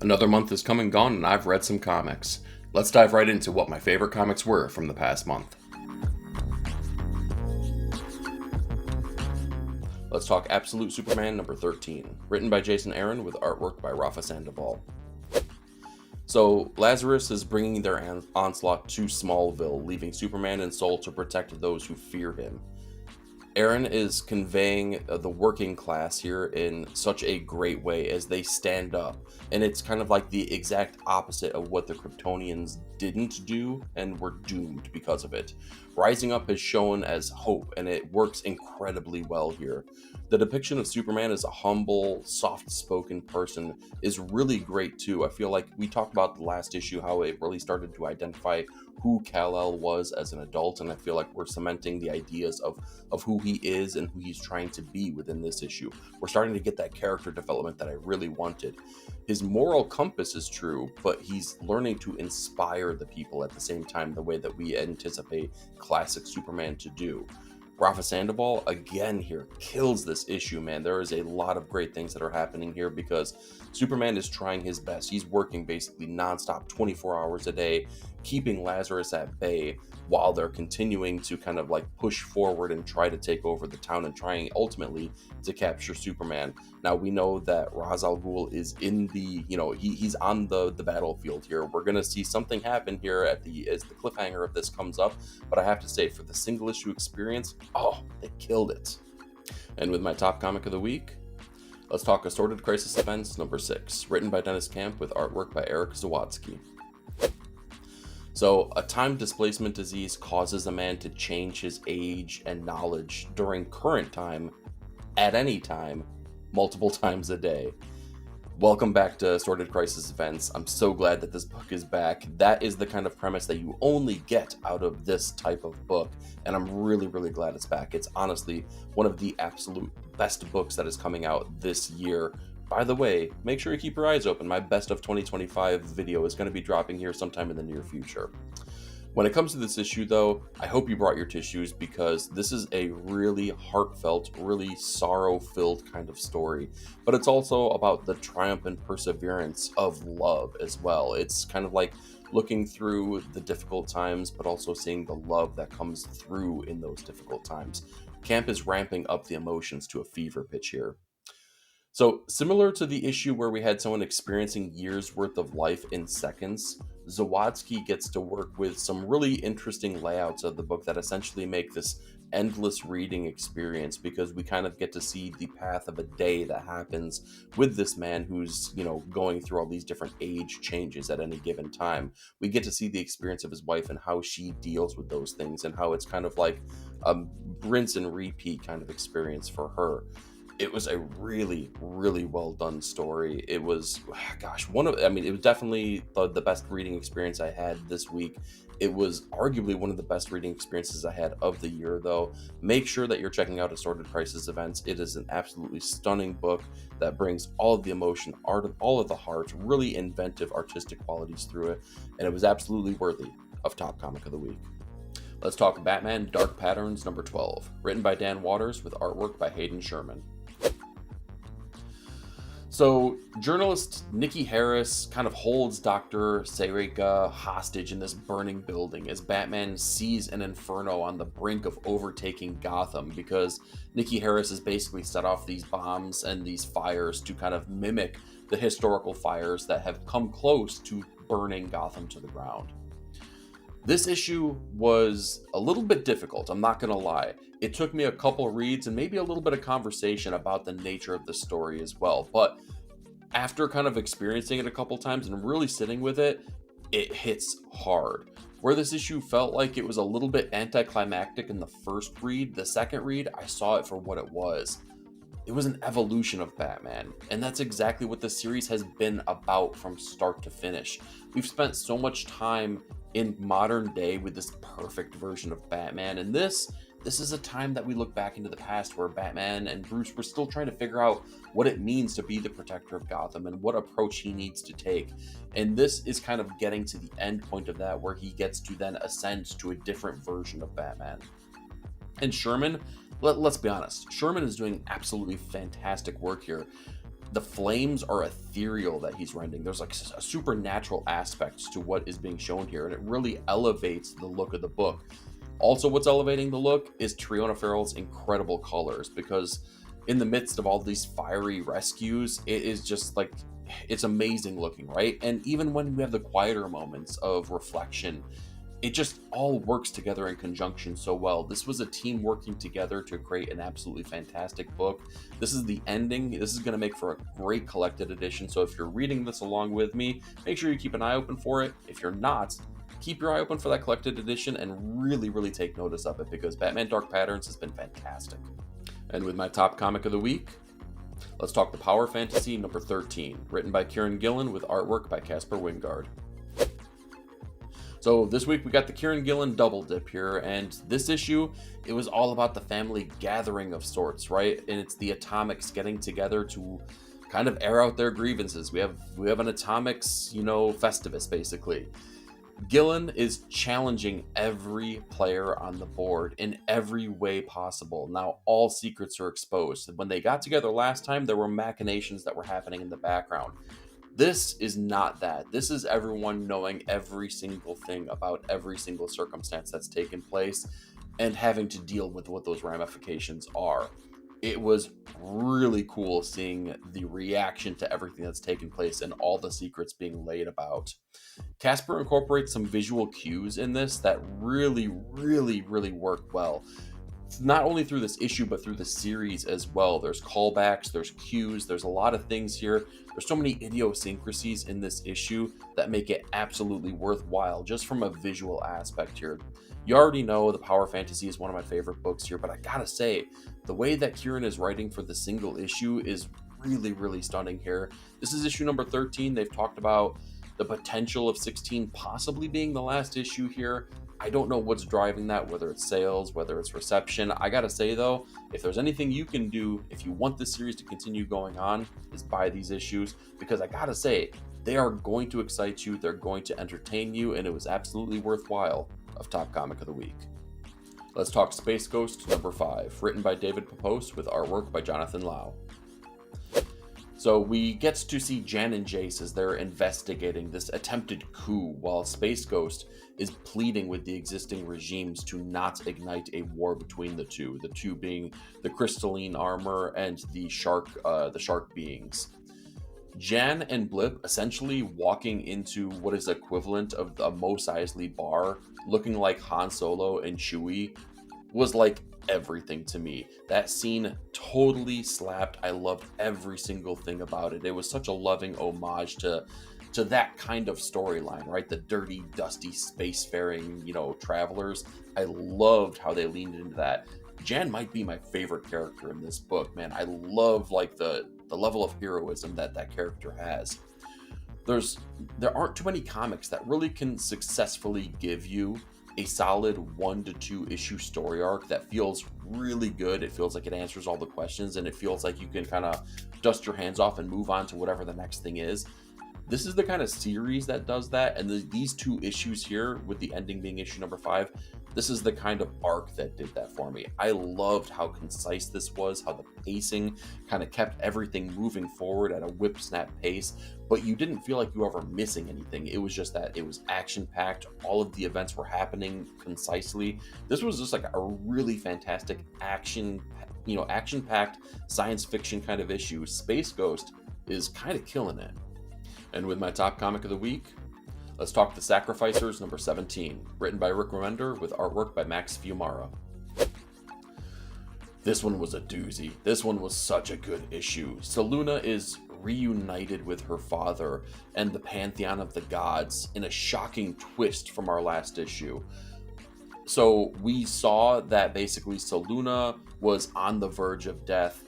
Another month has come and gone, and I've read some comics. Let's dive right into what my favorite comics were from the past month. Let's talk Absolute Superman number 13, written by Jason Aaron with artwork by Rafa Sandoval. So, Lazarus is bringing their onslaught to Smallville, leaving Superman and Sol to protect those who fear him. Aaron is conveying the working class here in such a great way as they stand up, and it's kind of like the exact opposite of what the Kryptonians didn't do and were doomed because of it. Rising up is shown as hope, and it works incredibly well here. The depiction of Superman as a humble, soft-spoken person is really great too. I feel like we talked about the last issue, how it really started to identify who Kal-El was as an adult, and I feel like we're cementing the ideas of who he is and who he's trying to be within this issue. We're starting to get that character development that I really wanted. His moral compass is true, but he's learning to inspire the people at the same time, the way that we anticipate classic Superman to do. Rafa Sandoval, again here, kills this issue, man. There is a lot of great things that are happening here because Superman is trying his best. He's working basically nonstop, 24 hours a day, keeping Lazarus at bay while they're continuing to kind of like push forward and try to take over the town and trying ultimately to capture Superman. Now, we know that Ra's al Ghul is in the, he's on the battlefield here. We're going to see something happen here as the cliffhanger of this comes up, but I have to say, for the single issue experience, they killed it. And with my top comic of the week, let's talk Assorted Crisis Events number 6, written by Dennis Camp with artwork by Eric Zawadzki. So, a time displacement disease causes a man to change his age and knowledge during current time, at any time, multiple times a day. Welcome back to Assorted Crisis Events. I'm so glad that this book is back. That is the kind of premise that you only get out of this type of book, and I'm really, really glad it's back. It's honestly one of the absolute best books that is coming out this year. By the way, make sure you keep your eyes open. My Best of 2025 video is going to be dropping here sometime in the near future. When it comes to this issue, though, I hope you brought your tissues because this is a really heartfelt, really sorrow-filled kind of story. But it's also about the triumph and perseverance of love as well. It's kind of like looking through the difficult times, but also seeing the love that comes through in those difficult times. Camp is ramping up the emotions to a fever pitch here. So, similar to the issue where we had someone experiencing years worth of life in seconds, Zawadzki gets to work with some really interesting layouts of the book that essentially make this endless reading experience because we kind of get to see the path of a day that happens with this man who's, going through all these different age changes at any given time. We get to see the experience of his wife and how she deals with those things and how it's kind of like a rinse and repeat kind of experience for her. It was a really, really well done story. It was, it was definitely the best reading experience I had this week. It was arguably one of the best reading experiences I had of the year, though. Make sure that you're checking out Assorted Crisis Events. It is an absolutely stunning book that brings all of the emotion, all of the heart, really inventive artistic qualities through it, and it was absolutely worthy of Top Comic of the Week. Let's talk Batman Dark Patterns number 12, written by Dan Waters with artwork by Hayden Sherman. So, journalist Nikki Harris kind of holds Dr. Sarika hostage in this burning building as Batman sees an inferno on the brink of overtaking Gotham because Nikki Harris has basically set off these bombs and these fires to kind of mimic the historical fires that have come close to burning Gotham to the ground. This issue was a little bit difficult, I'm not going to lie. It took me a couple reads and maybe a little bit of conversation about the nature of the story as well. But after kind of experiencing it a couple times and really sitting with it, it hits hard. Where this issue felt like it was a little bit anticlimactic in the first read, the second read, I saw it for what it was. It was an evolution of Batman, and that's exactly what the series has been about from start to finish. We've spent so much time in modern day with this perfect version of Batman, and this is a time that we look back into the past where Batman and Bruce were still trying to figure out what it means to be the protector of Gotham and what approach he needs to take. And this is kind of getting to the end point of that where he gets to then ascend to a different version of Batman. And Sherman, let's be honest, Sherman is doing absolutely fantastic work here. The flames are ethereal that he's rendering. There's like a supernatural aspect to what is being shown here, and it really elevates the look of the book. Also, what's elevating the look is Triona Farrell's incredible colors, because in the midst of all these fiery rescues, it is just like, it's amazing looking, right? And even when we have the quieter moments of reflection, it just all works together in conjunction so well. This was a team working together to create an absolutely fantastic book. This is the ending. This is going to make for a great collected edition. So if you're reading this along with me, make sure you keep an eye open for it. If you're not, keep your eye open for that collected edition and really, really take notice of it, because Batman Dark Patterns has been fantastic. And with my top comic of the week, let's talk The Power Fantasy number 13, written by Kieran Gillen with artwork by Casper Wingard. So this week we got the Kieran Gillen double dip here, and this issue, it was all about the family gathering of sorts, right? And it's the Atomics getting together to kind of air out their grievances. We have an Atomics, Festivus basically. Gillen is challenging every player on the board in every way possible. Now all secrets are exposed. When they got together last time, there were machinations that were happening in the background. This is not that. This is everyone knowing every single thing about every single circumstance that's taken place and having to deal with what those ramifications are. It was really cool seeing the reaction to everything that's taken place and all the secrets being laid about. Casper incorporates some visual cues in this that really, really, really work well. Not only through this issue, but through the series as well. There's callbacks, there's cues, there's a lot of things here. There's so many idiosyncrasies in this issue that make it absolutely worthwhile just from a visual aspect here. You already know The Power Fantasy is one of my favorite books here, but I gotta say, the way that Kieran is writing for the single issue is really, really stunning here. This is issue number 13. They've talked about the potential of 16 possibly being the last issue here. I don't know what's driving that, whether it's sales, whether it's reception. I gotta say though, if there's anything you can do, if you want this series to continue going on, is buy these issues, because I gotta say, they are going to excite you, they're going to entertain you, and it was absolutely worthwhile of Top Comic of the Week. Let's talk Space Ghost number 5, written by David Papose with artwork by Jonathan Lau. So we get to see Jan and Jace as they're investigating this attempted coup, while Space Ghost is pleading with the existing regimes to not ignite a war between the two being the crystalline armor and the shark beings. Jan and Blip essentially walking into what is equivalent of a Mos Eisley bar, looking like Han Solo and Chewie, was like everything to me. That scene totally slapped. I loved every single thing about it. It was such a loving homage to that kind of storyline, right? The dirty, dusty, spacefaring, travelers. I loved how they leaned into that. Jan might be my favorite character in this book, man. I love like the level of heroism that character has. There aren't too many comics that really can successfully give you a solid 1 to 2 issue story arc that feels really good. It feels like it answers all the questions, and it feels like you can kind of dust your hands off and move on to whatever the next thing is. This is the kind of series that does that, and these 2 issues here, with the ending being issue number 5, this is the kind of arc that did that for me. I loved how concise this was, how the pacing kind of kept everything moving forward at a whip-snap pace, but you didn't feel like you were ever missing anything. It was just that it was action-packed. All of the events were happening concisely. This was just like a really fantastic action-packed science fiction kind of issue. Space Ghost is kind of killing it. And with my top comic of the week, let's talk The Sacrificers number 17, written by Rick Remender with artwork by Max Fiumara. This one was a doozy. This one was such a good issue. Seluna is reunited with her father and the pantheon of the gods in a shocking twist from our last issue. So we saw that basically Seluna was on the verge of death.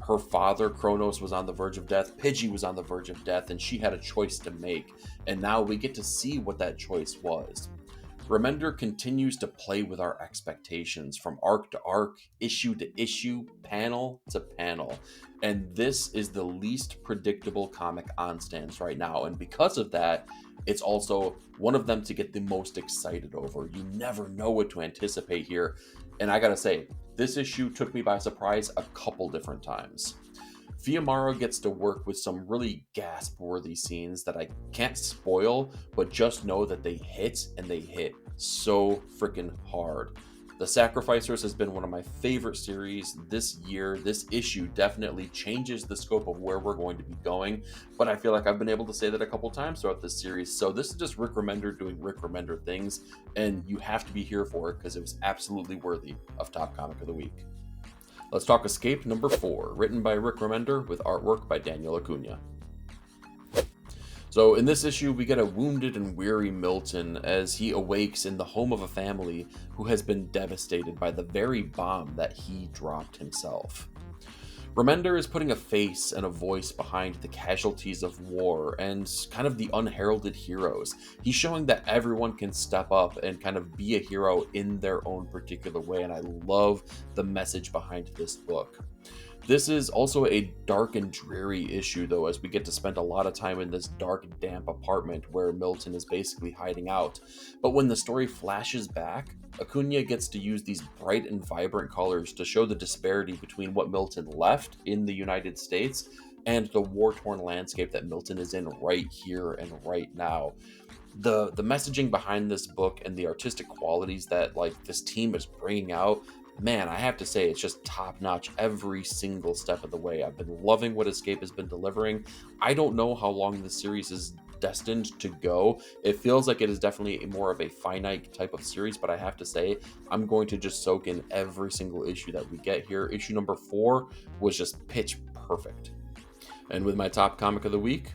Her father, Kronos, was on the verge of death. Pidgey was on the verge of death, and she had a choice to make. And now we get to see what that choice was. Remender continues to play with our expectations from arc to arc, issue to issue, panel to panel. And this is the least predictable comic on stands right now. And because of that, it's also one of them to get the most excited over. You never know what to anticipate here. And I gotta say, this issue took me by surprise a couple different times. Fiumara gets to work with some really gasp-worthy scenes that I can't spoil, but just know that they hit, and they hit so freaking hard. The Sacrificers has been one of my favorite series this year. This issue definitely changes the scope of where we're going to be going, but I feel like I've been able to say that a couple times throughout this series. So this is just Rick Remender doing Rick Remender things, and you have to be here for it because it was absolutely worthy of Top Comic of the Week. Let's talk Escape number 4, written by Rick Remender with artwork by Daniel Acuna. So in this issue, we get a wounded and weary Milton as he awakes in the home of a family who has been devastated by the very bomb that he dropped himself. Remender is putting a face and a voice behind the casualties of war and kind of the unheralded heroes. He's showing that everyone can step up and kind of be a hero in their own particular way, and I love the message behind this book. This is also a dark and dreary issue, though, as we get to spend a lot of time in this dark, damp apartment where Milton is basically hiding out. But when the story flashes back, Acuna gets to use these bright and vibrant colors to show the disparity between what Milton left in the United States and the war-torn landscape that Milton is in right here and right now. The messaging behind this book and the artistic qualities that this team is bringing out, man, I have to say it's just top-notch every single step of the way. I've been loving what Escape has been delivering. I don't know how long this series is destined to go. It feels like it is definitely more of a finite type of series, but I have to say I'm going to just soak in every single issue that we get here. Issue number 4 was just pitch perfect. And with my top comic of the week,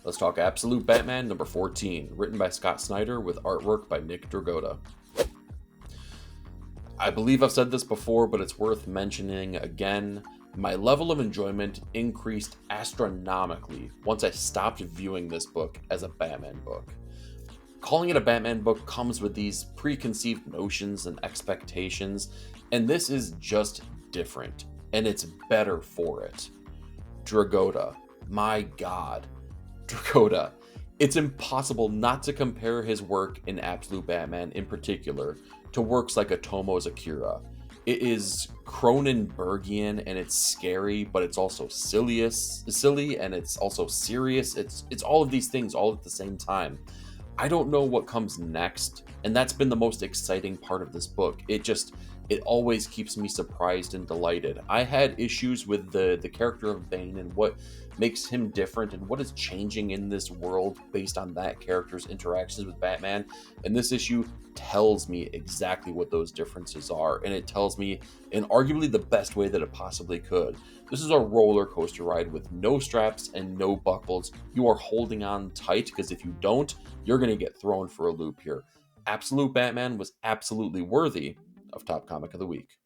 let's talk Absolute Batman number 14, written by Scott Snyder with artwork by Nick Dragotta. I believe I've said this before, but it's worth mentioning again. My level of enjoyment increased astronomically once I stopped viewing this book as a Batman book. Calling it a Batman book comes with these preconceived notions and expectations, and this is just different, and it's better for it. Dragotta, my god, Dragotta. It's impossible not to compare his work in Absolute Batman in particular to works like Otomo's Akira. It is Cronenbergian and it's scary, but it's also silly and it's also serious. It's all of these things all at the same time. I don't know what comes next, and that's been the most exciting part of this book. It always keeps me surprised and delighted. I had issues with the character of Bane and what makes him different and what is changing in this world based on that character's interactions with Batman. And this issue tells me exactly what those differences are, and it tells me in arguably the best way that it possibly could. This is a roller coaster ride with no straps and no buckles. You are holding on tight, because if you don't, you're going to get thrown for a loop here. Absolute Batman was absolutely worthy of Top Comic of the Week.